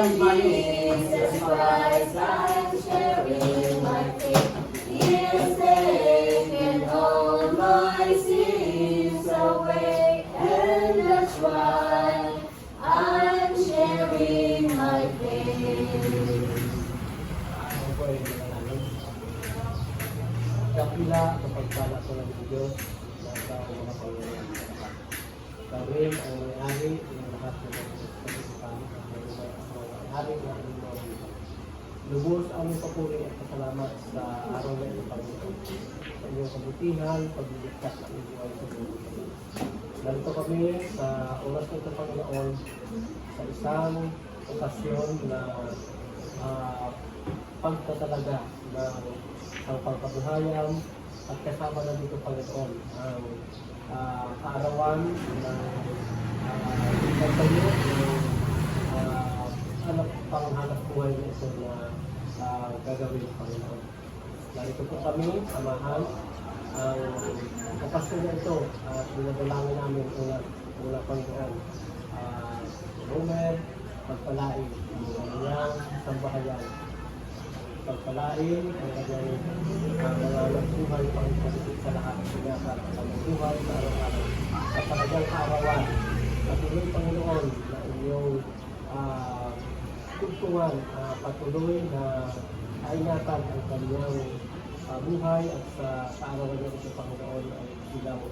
Jesus Christ, I'm sharing my faith. He is taking all my sins away, and that's why I'm sharing my faith. Dakila kapag pala ko ng Diyos na tao mga pangyayari sa lahat. Gawin ang may-ari ng lahat ng pagkisipan at may-ari ng aming mga buhay. Lubos ang papuri at pasalamat sa araw na ito, Panginoon. Sa inyong kabutihan, pagliligtas ng inyong buhay sa buhay. Narito kami sa oras na ito, Panginoon, sa isang okasyon na pagtatalaga ng ang pagkabuhayan at kasama na dito, Panginoon, ang kaarawan ng pagtayo ng anak panghanap buhay na ito na gagawin, Panginoon. Narito po kami, samahan ang okasyon na ito at binadalangin namin una Panginoon. Romer, pagpalain ang kanyang sambahayan. Pagpalain ang kanyang mga nagbuhay pang-pagpapit sa lahat ng sinasat sa nagbuhay sa araw-araw sa kanyang kaarawan. Patuloy, Panginoon, na inyong tugtungan, patuloy na kaingatan ang kanyang buhay at sa kaarawan niya ito, Panginoon, ay silang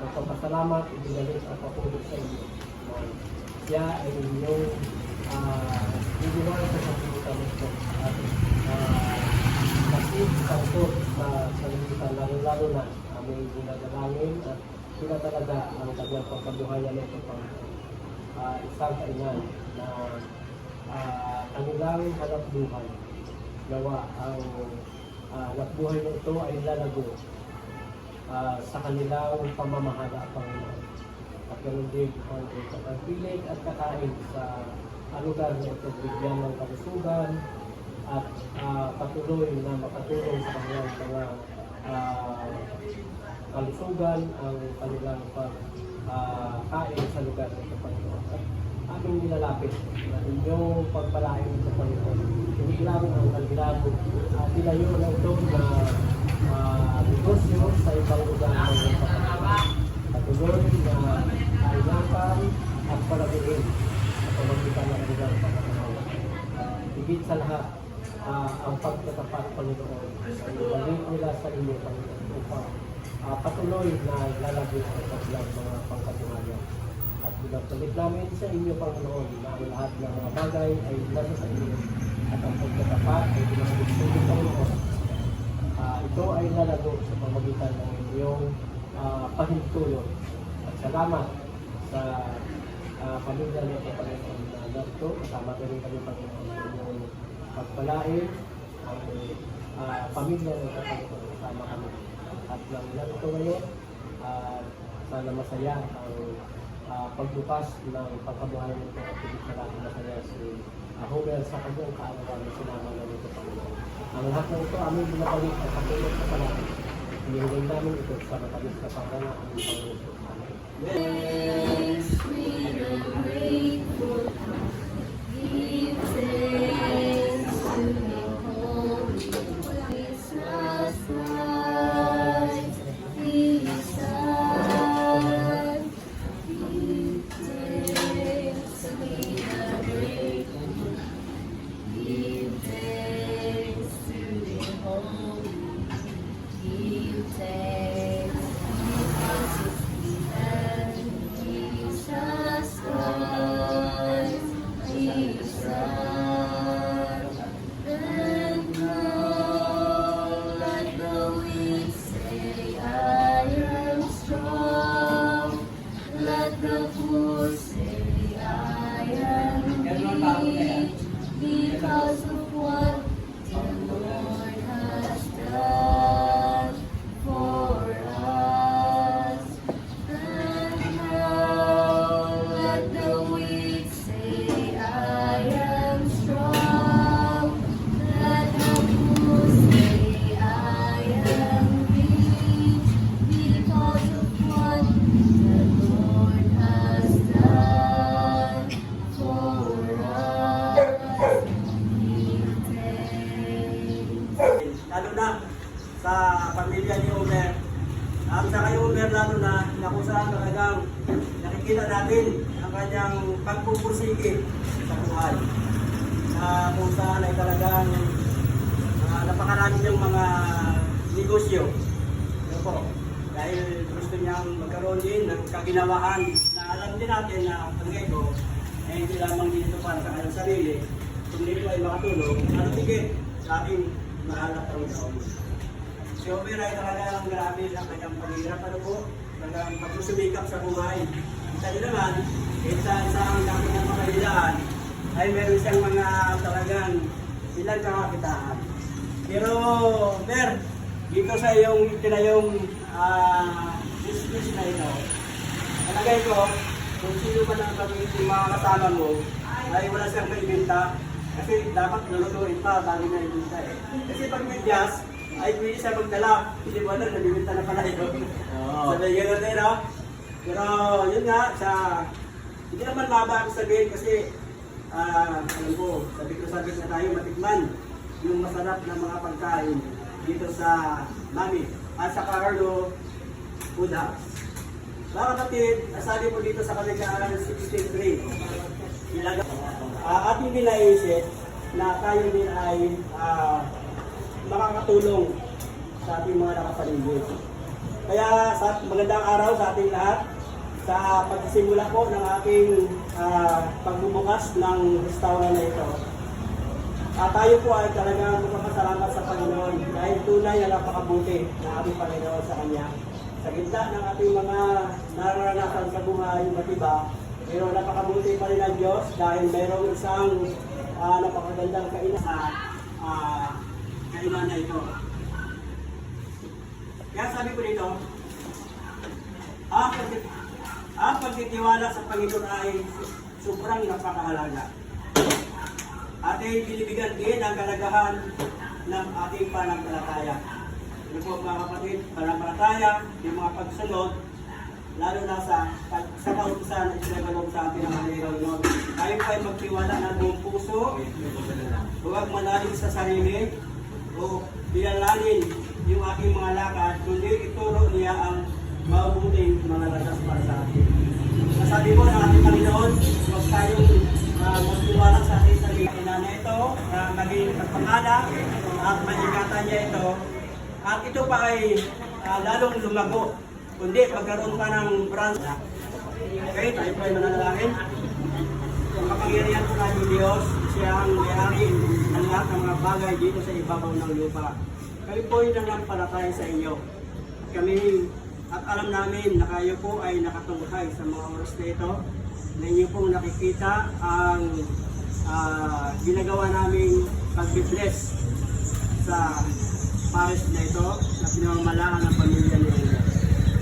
magpapasalamat, ibinalik at papulog sa inyo. Siya ay inyong biniwan sa sanglibutan ito at masip sangkot sa sanglibutan, lalo na aming ginadalangin at pinatalaga ang kanyang pagkabuhayan ito pang isang kainan na kanilang hanap buhay. Nawa ang hanap buhay na ito ay lalago sa kanilang pamamahala, Panginoon. At ganun din ang pagpilig at kakain sa lugar na ito, bigyan ng kalusugan at patuloy na makatulong sa kanilang mga kalusugan ang kanilang pagkain sa lugar na ito, Panginoon. At aming nilalapit na inyong pagpalain ito, Panginoon. Hindi lang ang kanilang tilayo na ito na negosyo sa ibang lugar ng pagkain. Patuloy na kainapan at palaguin sa pamagitan ng kanilang pagkakatawa. Higit sa lahat, ang pagtatapat, Panginoon, ay ibalik nila sa inyo, Panginoon, upang patuloy na lalagay sa kanilang mga pangkatunayan. At binabalik namin sa inyo, Panginoon, na ang lahat ng mga bagay ay nasa sa inyo at ang pagtatapat ay binabalik sa inyo, Panginoon. Ito ay lalago sa pamagitan ng inyong pahintulot. At salamat sa pamilya ng Panginoon na narito. Kasama ka rin kami, Panginoon, sa inyong pagpalain ang pamilya ng Panginoon. Kasama kami. At nang narito ngayon, sana masaya ang pagbukas ng pagkabuhayan nito at hindi sa lahat masaya si Homer sa kanyang kaarawan na sinama na nito, Panginoon. Ang lahat ng ito aming binabalik at pagtulog sa salamat. Hinihiling namin ito sa matamis na pangalan ng Panginoon. Yes, we are grateful. Give thanks to the Holy Christmas night. His Son. Give thanks, we are grateful. Give thanks to the Holy. Give thanks, Jesus Christ, His Son, and now let the na sa pamilya ni Omer. At sa kay Omer lalo na kung saan talagang nakikita natin ang kanyang pagpupursige sa buhay. Kung saan ay talagang napakarami niyang mga negosyo. Ano po? Dahil gusto niyang magkaroon din ng kaginawahan na alam din natin na ang ito ay hindi lamang dito para sa kanyang sarili, kundi ito ay makatulong at higit sa ating mahal na Panginoon. Si Omer ay talagang grabe ang kanyang paghihirap, ano po? Talagang pagsusumikap sa buhay. Isa din naman, sa isang dami ng mga ilaan, ay meron siyang mga talagang ilang kakakitaan. Pero, Mer, dito sa iyong tinayong business na ito, palagay ko, kung sino man ang mga kasama mo, ay wala siyang kaibinta. Kasi dapat lulutuin pa bago na ibinta eh. Kasi pag may gas, ay pwede siya magdala. Hindi mo alam, nabibinta na pala ito. Sabi gano'n din, no? Pero yun nga, hindi naman mabago sabihin kasi alam ko, sabi na tayo matikman yung masarap na mga pagkain dito sa Mami at sa Carlo Food House. Mga kapatid, sabi po dito sa Kalikaran 63, ating ninaisip na tayo din ay makakatulong sa ating mga nakapaligid. Kaya magandang araw sa ating lahat sa pagsisimula po ng ating pagbubukas ng restaurant na ito. Tayo po ay talagang magpapasalamat sa Panginoon dahil tunay na napakabuti ng ating Panginoon sa Kanya. Sa gitna ng ating mga nararanasan sa buhay, iba't iba, pero napakabuti pa rin ang Diyos dahil mayroong isang napakagandang kainan na ito. Kaya sabi ko dito, ang pagtitiwala sa Panginoon ay sobrang napakahalaga. At ay binibigyan din ang kalagahan ng ating pananampalataya. Ano po mga kapatid, pananampalataya, yung mga pagsunod, lalo na sa kautusan na isinagawa sa ating mga Panginoon. Tayo po ay magtiwala ng buong puso, huwag manalig sa sarili, o bilalangin yung ating mga lakad, kundi ituro niya ang mabuting mga landas para sa atin. Nasabi po ng ating Panginoon, huwag tayong magtiwala sa ating sarili na ito, maging pagpangala at maingatan niya ito. At ito pa ay lalong lumago, kundi magkaroon pa ng branch. Okay, tayo po ay mananalangin. Ang kapangyarihan po natin Diyos, siya ang may-ari ng lahat ng mga bagay dito sa ibabaw ng lupa. Kami po ay nanampalataya sa inyo. At alam namin na kayo po ay nakatunghay sa mga oras na ito, na inyo pong nakikita ang ginagawa naming pag-bless sa parish na ito na pinamamalaan ng pamilya ni Omer.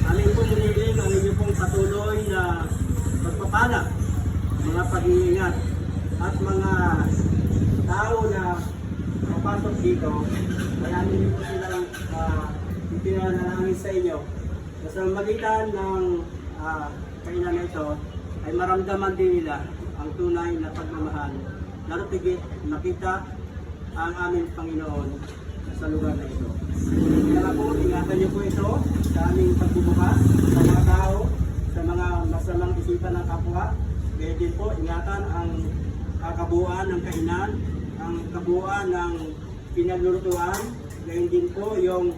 Amin po hinihiling ang inyo pong patuloy na pagpapala, mga pag-iingat at mga tao na papasok dito. Kaya amin po silang ipinanalangin sa inyo na sa magitan ng kainan na ito ay maramdaman din nila ang tunay na pagmamahal. Lalo tigit makita ang aming Panginoon sa lugar na ito. Kaya po, ingatan niyo po ito sa aming pagbubukas sa mga tao, sa mga masamang isipan ng kapwa. Kaya din po, ingatan ang kabuuan ng kainan, ang kabuuan ng pinaglulutuan, gayon din po yung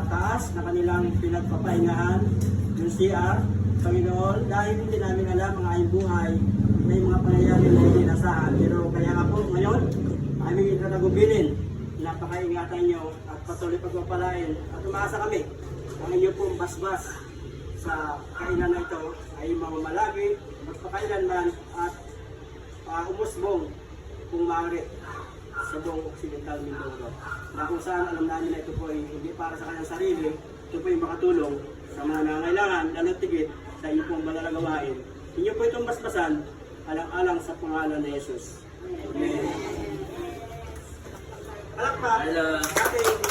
taas na kanilang pinagpapahingahan, yung CR, Panginoon, dahil hindi namin alam ang aming buhay, may mga pangyayari na hindi nasahan. Pero kaya nga po ngayon, aming itatagubilin, napakaingatan nyo at patuloy pagpapalain at umaasa kami ang inyo pong basbas sa kainan na ito ay mamamalagi, magpakailanman at umusbong kung maaari sa buong Occidental Mindoro. Na kung saan alam namin na ito po ay hindi para sa kanyang sarili, ito po ay makatulong sa mga nangangailangan, lalo tigit sa inyo pong malalagawain. Inyo po itong basbasan, alang-alang sa pangalan ni Jesus. Amen. Palakpak! Hello!